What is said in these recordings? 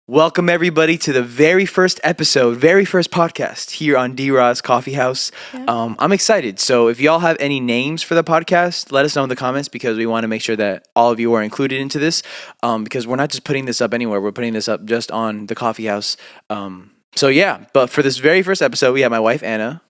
Welcome everybody to the very first episode, very first podcast here on D-Rod's Coffeehouse. Yeah. I'm excited. So if y'all have any names for the podcast, let us know in the comments because we want to make sure that all of you are included into this. Because we're not just putting this up anywhere, we're putting this up just on the Coffeehouse. So yeah, but for this very first episode, we have my wife Anna.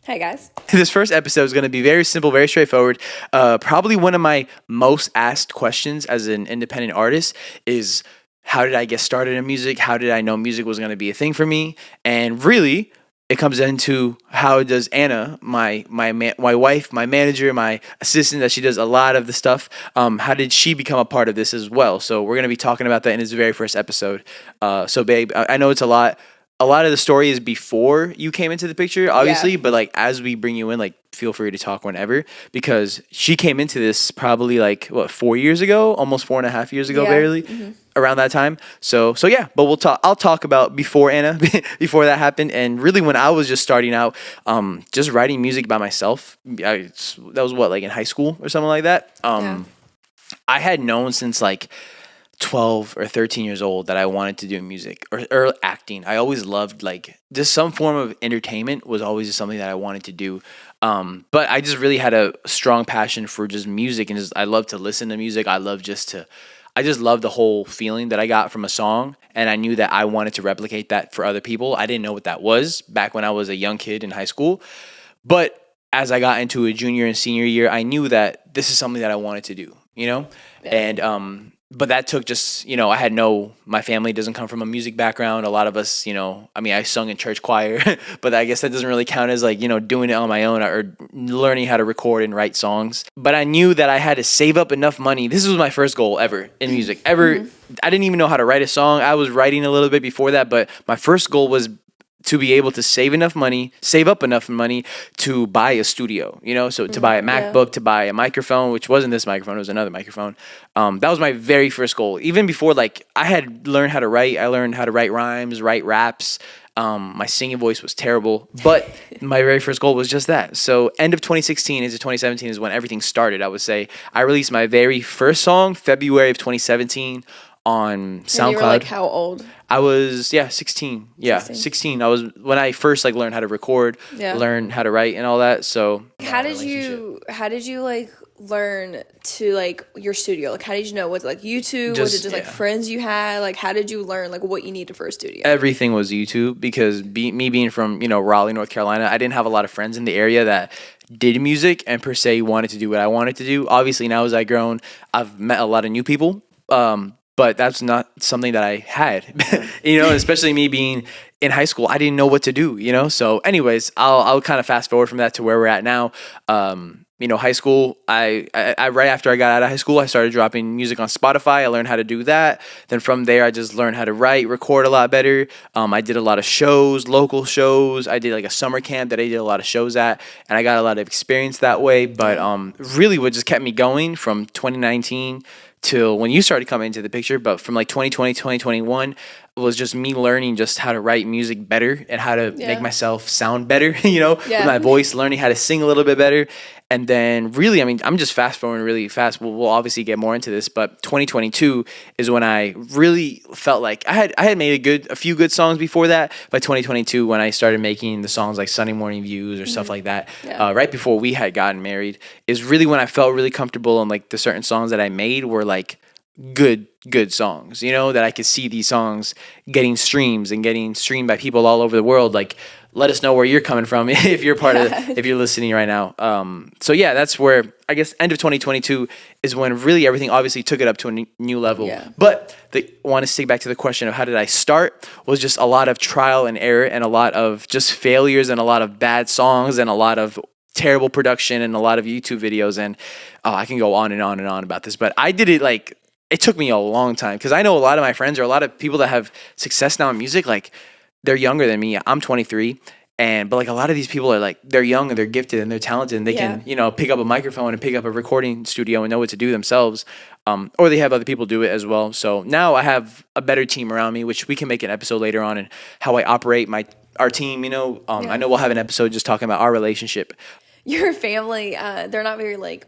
Hey guys. This first episode is going to be very simple, very straightforward. Probably one of my most asked questions as an independent artist is, how did I get started in music? How did I know music was going to be a thing for me? And really, it comes into how does Anna, my wife, my manager, my assistant, that she does a lot of the stuff. How did she become a part of this as well? So we're going to be talking about that in this very first episode. So babe, I know it's a lot. A lot of the story is before you came into the picture, obviously, but like as we bring you in, like feel free to talk whenever, because she came into this probably like 4 years ago, almost 4.5 years ago, barely around that time. So yeah, but we'll talk. I'll talk about before Anna, before that happened, and really when I was just starting out, just writing music by myself. That was like in high school or something like that. I had known since like 12 or 13 years old that I wanted to do music or acting. I always loved like just some form of entertainment was always just something that I wanted to do. But I just really had a strong passion for just music, and just I love to listen to music. I just love the whole feeling that I got from a song, and I knew that I wanted to replicate that for other people. I didn't know what that was back when I was a young kid in high school, but as I got into a junior and senior year, I knew that this is something that I wanted to do, and but that took just, my family doesn't come from a music background. A lot of us, I sung in church choir, but I guess that doesn't really count as like, doing it on my own or learning how to record and write songs. But I knew that I had to save up enough money. This was my first goal ever in music. I didn't even know how to write a song. I was writing a little bit before that, but my first goal was to be able to save up enough money to buy a studio, so to buy a MacBook, to buy a microphone, which wasn't this microphone, it was another microphone. That was my very first goal. Even before, like, I had learned how to write. I learned how to write rhymes, write raps. My singing voice was terrible, but my very first goal was just that. So end of 2016 into 2017 is when everything started, I would say. I released my very first song, February of 2017, on SoundCloud. And you were like how old? I was 16. Yeah, 16. I was when I first like learned how to record, learn how to write and all that. So how did you like learn to like your studio? Like how did you know? Was it like YouTube? Was it just like friends you had? Like how did you learn like what you needed for a studio? Everything was YouTube because me being from, Raleigh, North Carolina, I didn't have a lot of friends in the area that did music and per se wanted to do what I wanted to do. Obviously now as I've grown, I've met a lot of new people. But that's not something that I had, especially me being in high school. I didn't know what to do, So anyways, I'll kind of fast forward from that to where we're at now. High school, I right after I got out of high school, I started dropping music on Spotify. I learned how to do that. Then from there, I just learned how to write, record a lot better. I did a lot of shows, local shows. I did like a summer camp that I did a lot of shows at, and I got a lot of experience that way. But really what just kept me going from 2019 till when you started coming into the picture, but from like 2020, 2021 was just me learning just how to write music better and how to make myself sound better, with my voice, learning how to sing a little bit better. And then really, I'm just fast forwarding really fast. We'll obviously get more into this, but 2022 is when I really felt like I had made a few good songs before that. By 2022, when I started making the songs like Sunday Morning Views or stuff like that, right before we had gotten married, is really when I felt really comfortable and like the certain songs that I made were like good songs, that I could see these songs getting streams and getting streamed by people all over the world. Like, let us know where you're coming from if you're if you're listening right now. So yeah, that's where I guess end of 2022 is when really everything obviously took it up to a new level. Yeah. But I want to stick back to the question of how did I start was just a lot of trial and error and a lot of just failures and a lot of bad songs and a lot of terrible production and a lot of YouTube videos. And I can go on and on and on about this, but I did it like, it took me a long time because I know a lot of my friends or a lot of people that have success now in music, like they're younger than me. I'm 23. But like a lot of these people are like, they're young and they're gifted and they're talented and they can, pick up a microphone and pick up a recording studio and know what to do themselves. Or they have other people do it as well. So now I have a better team around me, which we can make an episode later on and how I operate our team, I know we'll have an episode just talking about our relationship. Your family, they're not very like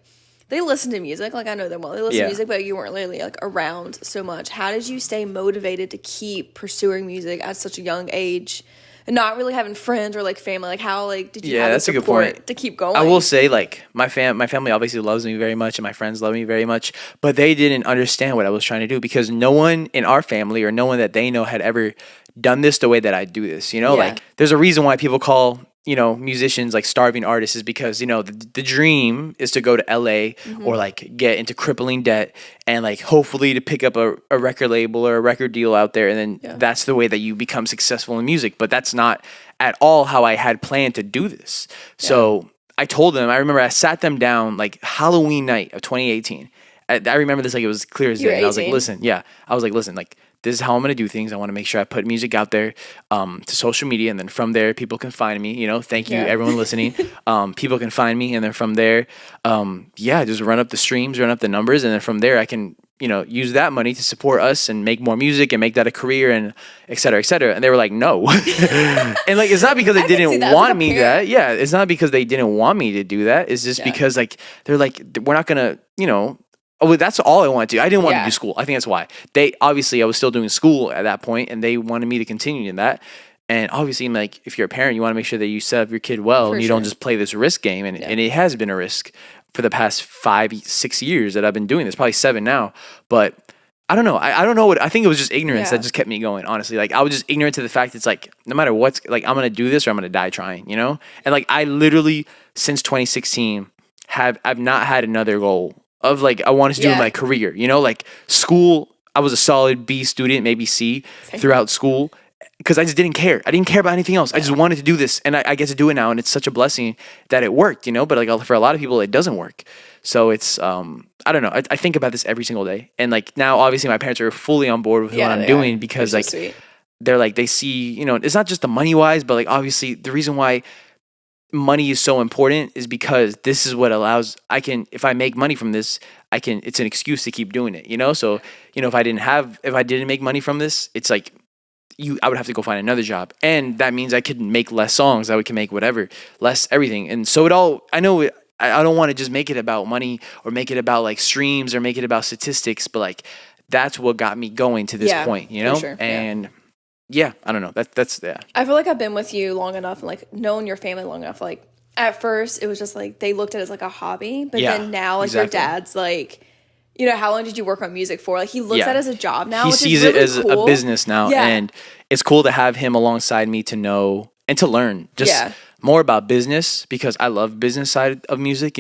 they listen to music. Like, I know them well. They listen to music, but you weren't really, like, around so much. How did you stay motivated to keep pursuing music at such a young age? And not really having friends or like family, like how like did you have the support to keep going? I will say like my family obviously loves me very much and my friends love me very much, but they didn't understand what I was trying to do because no one in our family or no one that they know had ever done this the way that I do this. You know, like there's a reason why people call musicians like starving artists is because the dream is to go to LA or like get into crippling debt and like hopefully to pick up a record label or a record deal out there, and then that's the way that you become successful in music. But that's not at all how I had planned to do this. So I told them, I remember I sat them down like Halloween night of 2018. I remember this like it was clear as day. And I was like, listen, like this is how I'm going to do things. I want to make sure I put music out there to social media. And then from there, people can find me, thank you everyone listening. People can find me. And then from there, just run up the streams, run up the numbers. And then from there, I can, use that money to support us and make more music and make that a career and et cetera, et cetera. And they were like, no. And like, it's not because they didn't want me that. Yeah. It's not because they didn't want me to do that. It's just because like, they're like, we're not going to, oh, that's all I wanted to do. I didn't want to do school. I think that's why. I was still doing school at that point, and they wanted me to continue in that. And obviously, like, if you're a parent, you want to make sure that you set up your kid well, and you don't just play this risk game. And it has been a risk for the past 5-6 years that I've been doing this, probably 7 now. But I don't know. I don't know I think it was just ignorance that just kept me going, honestly. Like, I was just ignorant to the fact it's like, no matter what's, like, I'm going to do this or I'm going to die trying, And like, I literally, since 2016, I've not had another goal of like I wanted to do in my career, like school. I was a solid B student, maybe C throughout school because I just didn't care. I didn't care about anything else. I just wanted to do this, and I get to do it now, and it's such a blessing that it worked, But like for a lot of people, it doesn't work. So it's I don't know. I think about this every single day, and like now, obviously, my parents are fully on board with what I'm doing because like they're like they see, it's not just the money wise, but like obviously the reason why money is so important is because this is what allows if I make money from this, it's an excuse to keep doing it, So, if I didn't make money from this, it's like I would have to go find another job. And that means I could make less songs. I can make whatever, less everything. And so I know I don't want to just make it about money or make it about like streams or make it about statistics, but like that's what got me going to this point, Sure. And I don't know. That's. I feel like I've been with you long enough and like known your family long enough. Like at first it was just like they looked at it as like a hobby, but then now like your dad's like, how long did you work on music for? Like he looks at it as a job now. He which sees is really it as cool. a business now, and it's cool to have him alongside me to know and to learn just more about business because I love business side of music.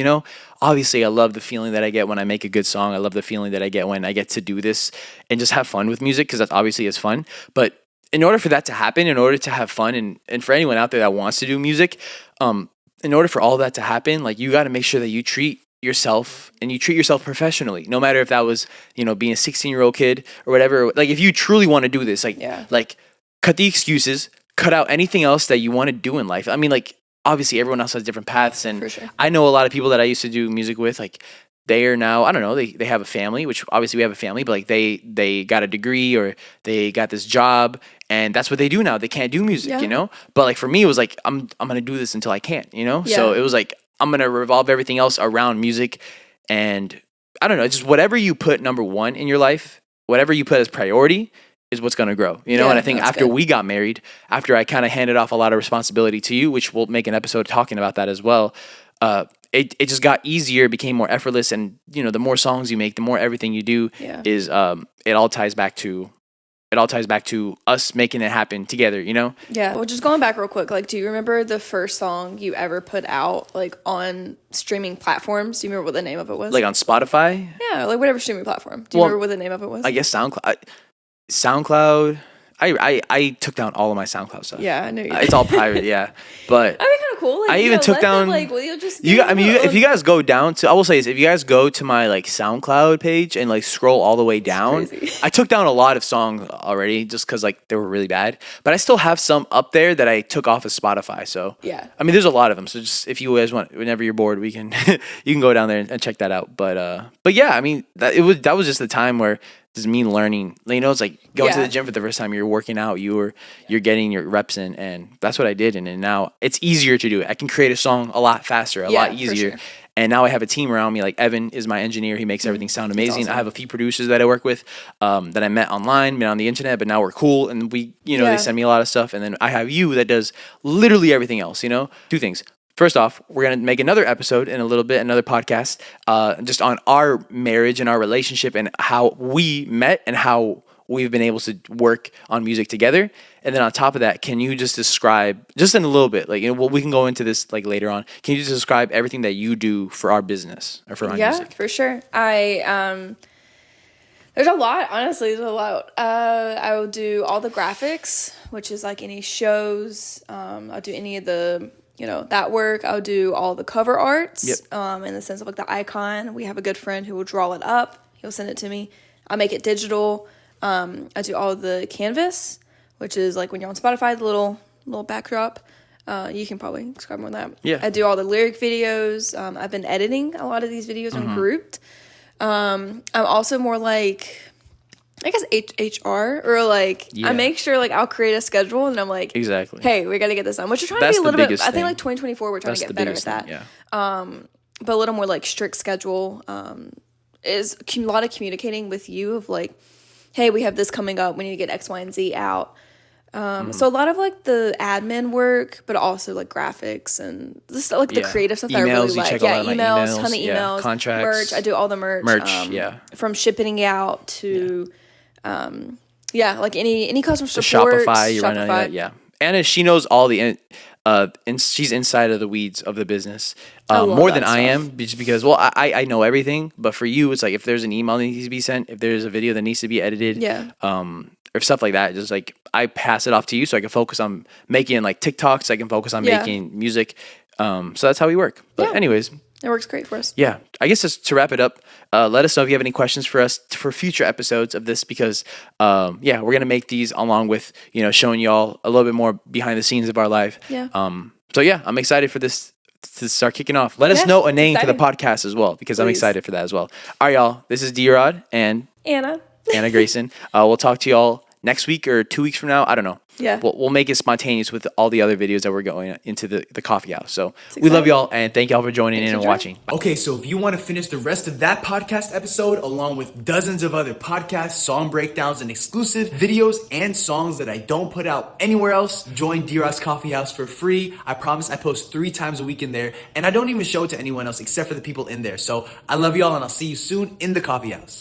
Obviously I love the feeling that I get when I make a good song. I love the feeling that I get when I get to do this and just have fun with music because that's obviously is fun, but in order for that to happen, in order to have fun, and for anyone out there that wants to do music, in order for all that to happen, like you got to make sure that you treat yourself and you treat yourself professionally, no matter if that was, being a 16-year-old kid or whatever. Like if you truly want to do this, like cut the excuses, cut out anything else that you want to do in life. I mean, like obviously everyone else has different paths, and I know a lot of people that I used to do music with, like they are now, I don't know, they have a family, which obviously we have a family, but like they got a degree or they got this job and that's what they do now. They can't do music, But like for me, it was like, I'm going to do this until I can't, So it was like, I'm going to revolve everything else around music. And I don't know, just whatever you put number one in your life, whatever you put as priority is what's going to grow, And I think after we got married, after I kind of handed off a lot of responsibility to you, which we'll make an episode talking about that as well, it just got easier, became more effortless, and the more songs you make, the more everything you do is it all ties back to us making it happen together, Yeah. Well, just going back real quick, like, do you remember the first song you ever put out, like, on streaming platforms? Do you remember what the name of it was? Like on Spotify? Yeah, like whatever streaming platform. Do you remember what the name of it was? I guess SoundCloud. I took down all of my SoundCloud stuff. Yeah, I knew you. It's all private, yeah. But I mean, kind of cool. Like, I even took down. Them, like, well, you'll just if you guys go down to, I will say this: if you guys go to my like SoundCloud page and like scroll all the way down, I took down a lot of songs already just because like they were really bad. But I still have some up there that I took off of Spotify. So yeah, I mean, there's a lot of them. So just if you guys want, whenever you're bored, we can you can go down there and check that out. But yeah, I mean, that was just the time where. Does mean learning, it's like going to the gym for the first time. You're working out, you're getting your reps in, and that's what I did. And now it's easier to do it. I can create a song a lot faster, a lot easier, And now I have a team around me. Like Evan is my engineer. He makes everything sound amazing. awesome. I have a few producers that I work with that I met online, met on the internet, but now we're cool. And we, they Yeah. send me a lot of stuff. And then I have you that does literally everything else, Two things. First off, we're going to make another episode in a little bit, another podcast, just on our marriage and our relationship and how we met and how we've been able to work on music together. And then on top of that, can you just describe, just in a little bit, like, we can go into this like later on. Can you just describe everything that you do for our business or for our music? Yeah, for sure. There's a lot, honestly. There's a lot. I will do all the graphics, which is like any shows. I'll do any of the, that work. I'll do all the cover arts. Yep. In the sense of like the icon. We have a good friend who will draw it up. He'll send it to me. I'll make it digital. I do all the canvas, which is like when you're on Spotify, the little backdrop. You can probably describe more than that. Yeah. I do all the lyric videos. I've been editing a lot of these videos on Grouped. I'm also more like, I guess HR or like I make sure like I'll create a schedule and I'm like, exactly. Hey, we got to get this done. Which we're trying That's to be a little bit. I think thing. like 2024 we're trying to get better at that. Yeah. But a little more like strict schedule. Is a lot of communicating with you of like, hey, we have this coming up. We need to get X, Y, and Z out. So a lot of like the admin work, but also like graphics and this like the creative stuff that I really like. Emails, ton of emails, contracts, merch. I do all the merch. From shipping it out to, like any customer support. Shopify, you run it, Anna, she knows all the. And she's inside of the weeds of the business more than I am, just because I know everything, but for you it's like if there's an email that needs to be sent, if there's a video that needs to be edited, or stuff like that, just like I pass it off to you so I can focus on making like TikToks, I can focus on making music, so that's how we work. But anyways, it works great for us. Yeah, I guess just to wrap it up, let us know if you have any questions for us for future episodes of this, because we're gonna make these along with showing y'all a little bit more behind the scenes of our life. So I'm excited for this to start kicking off. Let us know a name for the podcast as well, because I'm excited for that as well. All right, y'all, this is D-Rod and Anna Grayson. We'll talk to y'all next week or 2 weeks from now. I don't know. Yeah. We'll make it spontaneous with all the other videos that we're going into the coffee house. So we love y'all and thank y'all for joining in and watching. Okay, so if you want to finish the rest of that podcast episode along with dozens of other podcasts, song breakdowns, and exclusive videos and songs that I don't put out anywhere else, join D-Rod's Coffee House for free. I promise I post 3 times a week in there, and I don't even show it to anyone else except for the people in there. So I love y'all and I'll see you soon in the coffee house.